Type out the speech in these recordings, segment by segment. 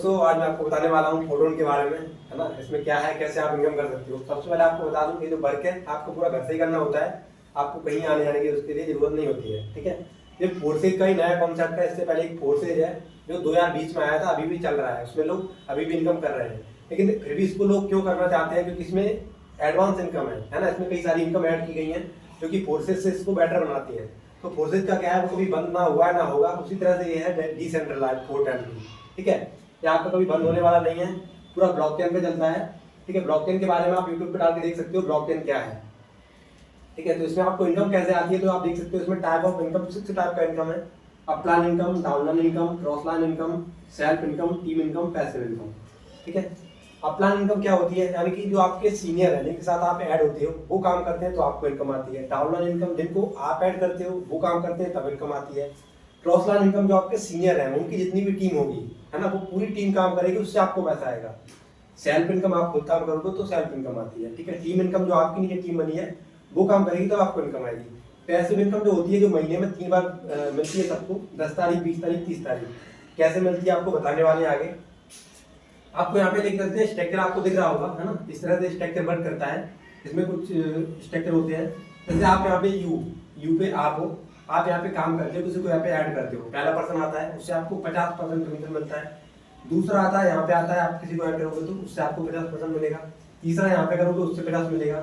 दोस्तों, आज मैं आपको बताने वाला हूँ फोटोन के बारे में, है ना। इसमें क्या है, कैसे आप इनकम कर सकते हो। सबसे पहले आपको बता दूं, ये जो वर्क है आपको पूरा घर से ही करना होता है। आपको कहीं आने जाने की उसके लिए जरूरत नहीं होती है, ठीक है। ये फोर्सेज का ही नया कॉन्सेप्ट है। इससे पहले एक फोर्सेज है जो 2020 में आया था, अभी भी चल रहा है। उसमें लोग अभी भी इनकम कर रहे हैं, लेकिन फिर भी इसको लोग क्यों करना चाहते हैं? क्योंकि इसमें एडवांस इनकम है ना। इसमें कई सारी इनकम ऐड की गई है जो कि फोर्सेज से इसको बेटर बनाती है। तो फोर्सेज का क्या है, वो कभी बंद ना हुआ है ना होगा। उसी तरह से ये है डिसेंट्रलाइज फोर्ट, ठीक है। ये आपका कभी बंद होने वाला नहीं है, पूरा ब्लॉकचेन पे चलता है, ठीक है। ब्लॉकचेन के बारे में आप यूट्यूब पे डाल के देख सकते हो ब्लॉकचेन क्या है, ठीक है। तो इसमें आपको इनकम कैसे आती है, तो आप देख सकते हो। इसमें टाइप ऑफ इनकम 6 टाइप का इनकम है। Upline income, downline income, cross line income, self income, team income, passive income, ठीक है। अपलाइन इनकम क्या होती है, यानी कि जो आपके सीनियर है जिनके साथ आप ऐड होते हो वो काम करते हैं तो आपको इनकम आती है। डाउनलाइन इनकम जिनको आप ऐड करते हो वो काम करते हैं तब इनकम आती है। क्रॉस लाइन इनकम जो आपके सीनियर है उनकी जितनी भी टीम होगी, है ना, वो पूरी टीम काम करेगी, उससे आपको पैसा आएगा। सेल्फ इनकम आप खुद काम करोगे तो सेल्फ इनकम आती है, ठीक है। टीम इनकम जो आपकी नीचे टीम बनी है वो काम करेगी तब आपको इनकम आएगी। पैसिव इनकम जो होती है, जो महीने में 3 बार मिलती है सबको, 10 तारीख, 20 तारीख, 30 तारीख। कैसे मिलती है आपको बताने वाले हैं आगे। आपको यहाँ पे देख सकते हैं स्ट्रक्चर, आपको दिख रहा होगा, है ना। इस तरह से स्ट्रक्चर वर्क करता है। इसमें कुछ स्ट्रक्चर होते हैं। जैसे आप यहाँ पे यू पे आप हो, आप यहाँ पे काम करते हो, किसी को यहाँ पे ऐड करते हो, पहला पर्सन आता है, उससे आपको 50% कमीशन मिलता है। दूसरा आता है, यहाँ पे आता है, आप किसी को ऐड करोगे तो उससे आपको 50% मिलेगा। तीसरा यहाँ पे करोगे उससे 50 मिलेगा।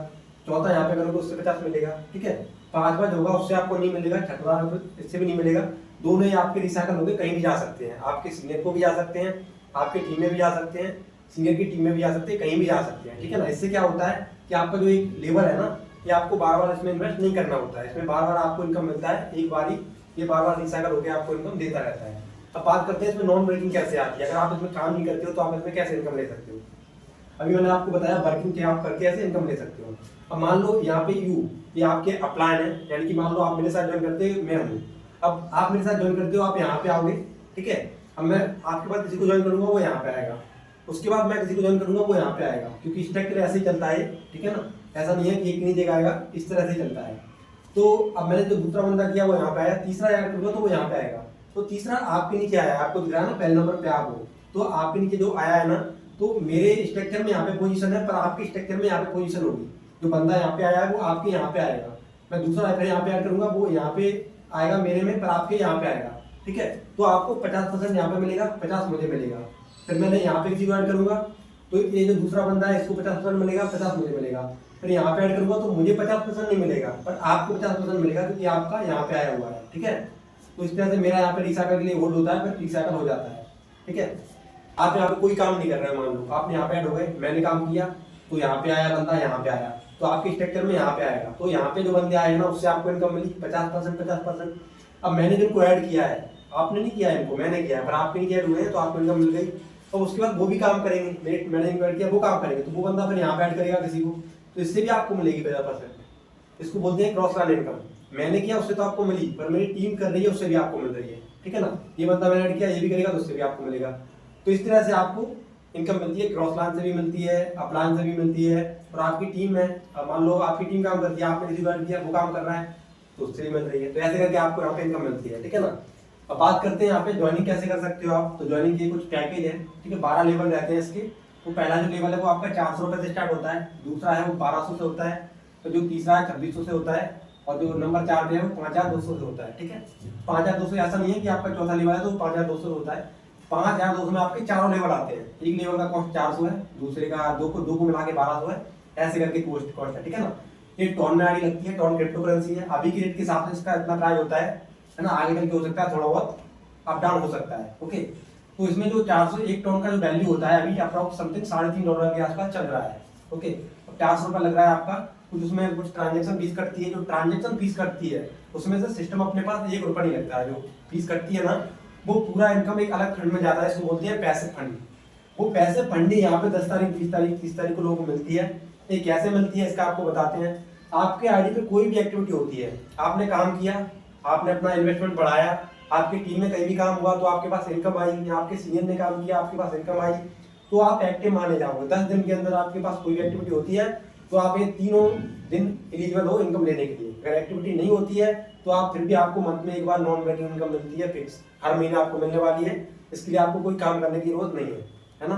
चौथा यहाँ पे करोगे उससे 50 मिलेगा, ठीक है। पांचवा जो होगा उससे आपको नहीं मिलेगा। छठवां इससे भी नहीं मिलेगा। दोनों ही आपके रिसाइकल होंगे, कहीं भी जा सकते हैं। आपके सीनियर को भी जा सकते हैं, आपकी टीम में भी जा सकते हैं, सीनियर की टीम में भी जा सकते हैं, कहीं भी जा सकते हैं, ठीक है ना। इससे क्या होता है कि आपका जो एक लेबर है ना, ये आपको बार बार इसमें इन्वेस्ट नहीं करना होता है। इसमें बार बार आपको इनकम मिलता है, एक बार ही ये बार बार रिसाइकल होकर आपको इनकम देता रहता है। अब बात करते हैं इसमें नॉन वर्किंग कैसे आती है। अगर आप इसमें काम नहीं करते हो तो आप इसमें कैसे इनकम ले सकते हो। अभी मैंने आपको बताया वर्किंग क्या आप करके ऐसे इनकम ले सकते हो। अब मान लो यहाँ पे ये आपके अपलाइन है, यानी कि मान लो आप मेरे साथ ज्वाइन करते हो, मैं हूँ। अब आप मेरे साथ ज्वाइन करते हो, आप यहाँ पे आओगे, ठीक है। अब मैं आपके बाद किसी को ज्वाइन करूंगा, वो यहाँ पे आएगा। उसके बाद मैं किसी को ज्वाइन करूंगा, वो यहाँ पे आएगा, क्योंकि स्ट्रक्चर ऐसे ही चलता है, ठीक है ना। ऐसा नहीं है कि एक नहीं जगह आएगा, इस तरह से चलता है। तो अब मैंने जो दूसरा बंदा किया वो यहाँ पे आया, तीसरा ऐड करूंगा तो वो यहाँ पे आएगा। तो तीसरा आपके नीचे आया, आपको दिख रहा है ना, पहले नंबर पे आप हो, तो आपके नीचे जो आया है ना, तो मेरे स्ट्रक्चर में यहाँ पे पोजीशन है, पर आपके स्ट्रक्चर में यहाँ पे पोजीशन होगी। जो बंदा यहाँ पे आया है वो आपके यहाँ पे आएगा। मैं दूसरा फिर यहाँ पे ऐड करूंगा, वो यहाँ पे आएगा मेरे में, पर आपके यहाँ पे आएगा, ठीक है। तो आपको 50% यहाँ पे मिलेगा, 50 मुझे मिलेगा। फिर मैंने यहाँ पे किसी को ऐड करूंगा तो ये जो दूसरा बंदा है इसको 50% मिलेगा, 50 मुझे मिलेगा। फिर यहाँ पे ऐड करूंगा तो मुझे 50% नहीं मिलेगा, पर आपको 50% मिलेगा, क्योंकि आपका यहाँ पे आया हुआ है, ठीक है। तो इस तरह से मेरा यहाँ पे रिसाइकल के लिए होल्ड होता है, फिर रिसाइकल हो जाता है, ठीक है। आप यहाँ पे कोई काम नहीं कर रहे हैं, मान लो आपने यहाँ पे ऐड हो गए, मैंने काम किया, तो यहाँ पे आया बंदा, यहाँ पे आया, तो आपके स्ट्रक्चर में यहाँ पे आएगा। तो यहाँ पे जो बंदे आए हैं ना, उससे आपको इनकम मिली 50%, 50%। अब मैंने जिनको ऐड किया है, आपने नहीं किया है इनको, मैंने किया है, पर आपके नहीं ऐड हुए हैं, तो आपको इनकम मिल गई। और उसके बाद वो भी काम करेंगे, मैंने इनको ऐड किया, वो काम करेंगे, तो वो बंदा फिर यहाँ पे ऐड करेगा किसी को, तो इससे भी आपको मिलेगी 50%। इसको बोलते हैं क्रॉस लाइन इनकम। मैंने किया उससे तो आपको मिली, पर मेरी टीम कर रही है उससे भी आपको मिल रही है, ठीक है ना। ये बंदा मैंने ऐड किया, ये भी करेगा तो उससे भी आपको मिलेगा। तो इस तरह से आपको इनकम मिलती है। क्रॉस लाइन से भी मिलती है, अपलाइन से भी मिलती है, और आपकी टीम है, मान लो आपकी टीम काम करती है, आपने किसी को ऐड किया, वो काम कर रहा है, तो उससे भी मिल रही है। तो ऐसे करके आपको यहाँ पे इनकम मिलती है, ठीक है ना। अब बात करते हैं यहाँ पे ज्वाइनिंग कैसे कर सकते हो आप। तो ज्वाइनिंग के कुछ पैकेज है, ठीक है। 12 लेवल रहते हैं इसके। तो पहला जो लेवल है वो आपका 400 रुपए से स्टार्ट होता है, दूसरा है वो 1200 से होता है, तो जो तीसरा है 2600 से होता है, और जो नंबर 4 पे है वो 5200 से होता है, ठीक है। 5200 ऐसा नहीं है कि आपका चौथा लेवल है तो 5200 होता है। 5200 में आपके चारों लेवल आते हैं। एक लेवल का कॉस्ट 400 है, दूसरे का दो को मिला के 1200 है, ऐसे करके कॉस्ट है, ठीक है ना। ये टॉन में आईडी लगती है, टॉन क्रिप्टो करेंसी है। अभी की रेट के हिसाब से इसका इतना प्राइस होता है ना। आगे चल के हो सकता है थोड़ा बहुत अप डाउन हो सकता है, ओके। तो इसमें जो 401 टॉन का जो वैल्यू होता है अभी अप्रॉक्स समथिंग $3.5 के आसपास चल रहा है, ओके। 400 रुपया लग रहा है आपका। कुछ उसमें कुछ ट्रांजेक्शन फीस कटती है, जो ट्रांजेक्शन फीस कटती है उसमें से सिस्टम अपने पास 1 रुपया नहीं लगता है। जो फीस कटती है ना, वो पूरा इनकम एक अलग फंड में जाता है, इसको बोलते हैं पैसे फंड। वो पैसे फंड ही यहाँ पे 10 तारीख, 20 तारीख, 30 तारीख को लोगों को मिलती है। ये कैसे मिलती है इसका आपको बताते हैं। आपके आईडी पे कोई भी एक्टिविटी होती है, आपने काम किया, आपने अपना इन्वेस्टमेंट बढ़ाया, आपकी टीम में कहीं भी काम हुआ तो आपके पास इनकम आई, या आपके सीनियर ने काम किया आपके पास इनकम आई, तो आप एक्टिव माने जाओगे। 10 दिन के अंदर आपके पास कोई भी एक्टिविटी होती है तो आप ये तीनों दिन एलिजिबल हो इनकम लेने के लिए। अगर एक्टिविटी नहीं होती है तो आप फिर भी आपको मंथ में एक बार नॉन वर्किंग इनकम मिलती है, फिक्स हर महीने आपको मिलने वाली है। इसके लिए आपको कोई काम करने की जरूरत नहीं है ना।